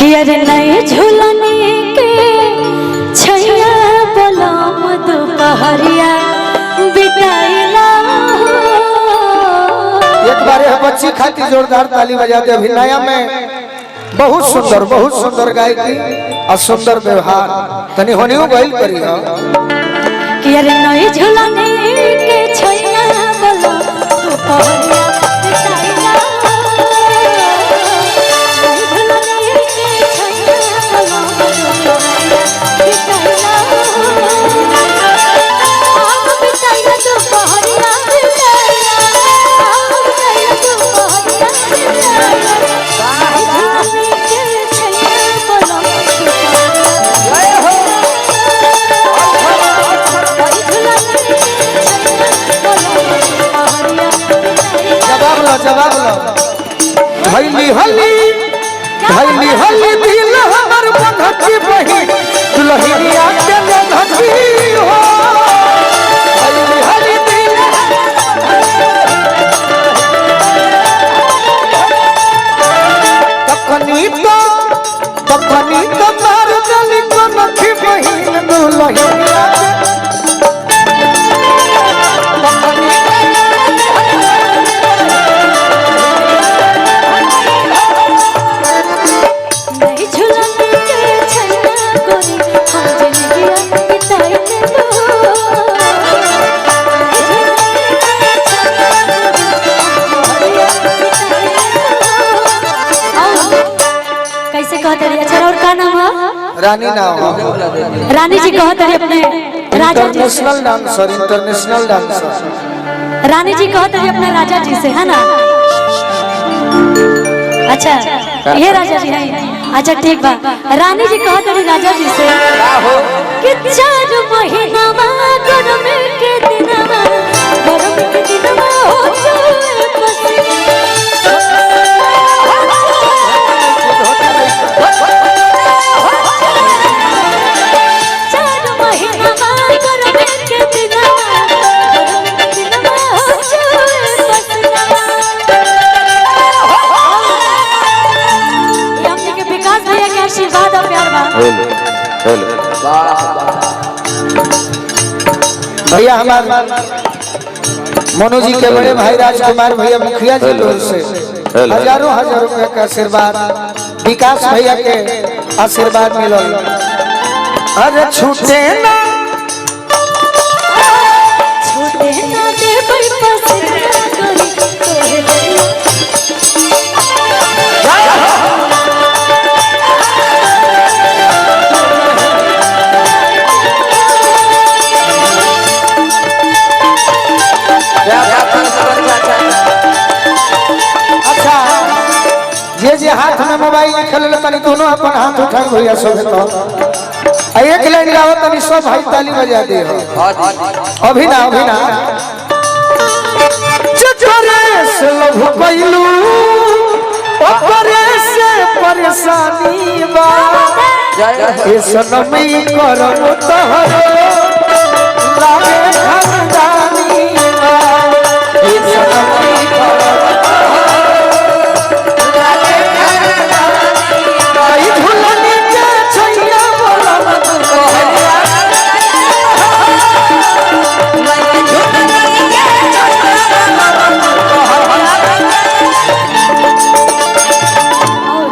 कि अरे नए झूलने के छैया बलम दोपहरिया बिताइला। एक बार यह बच्ची खाती जोरदार ताली बजा दे। अभी नया में बहुत सुंदर गायकी और सुंदर व्यवहार तनी होनियो गइल करी हो कि अरे नए झूलने के छैया बलम दोपहरिया बिताइला। जवाब लो धैली हली दिल हमर बंधकी बही दुल्हनिया के बंधकी हो। धैली हली दिल तखनी तो मार गली बंधकी बही दुल्हनिया और का नाम है? रानी नाम रानी जी कहत रही अपने राजा जी से। इंटरनेशनल डांसर रानी जी कहत रही अपने राजा जी से, है ना? अच्छा ये राजा जी है। अच्छा ठीक बा। रानी जी कहत रही राजा जी से कि 4 महीना गरम के दिनवा हो जाए पसीना। भैया हमारे मोनू जी के बड़े भाई राजकुमार भैया मुखिया जी लोग से हजारों रुपए का आशीर्वाद विकास भैया के आशीर्वाद मिलो। अरे छूटे ना दे कोई पसीना करी जे हाथ में मोबाइल खेल तनी दोनों अपन हाथ उठा भैया सब तो एक लाइन गाओ तनी सब भाई ताली बजा दे हो। अभी ना चचरे से लभ कइलू ओकरे से परेशानी बा ए सनमी करम तोहरो लागे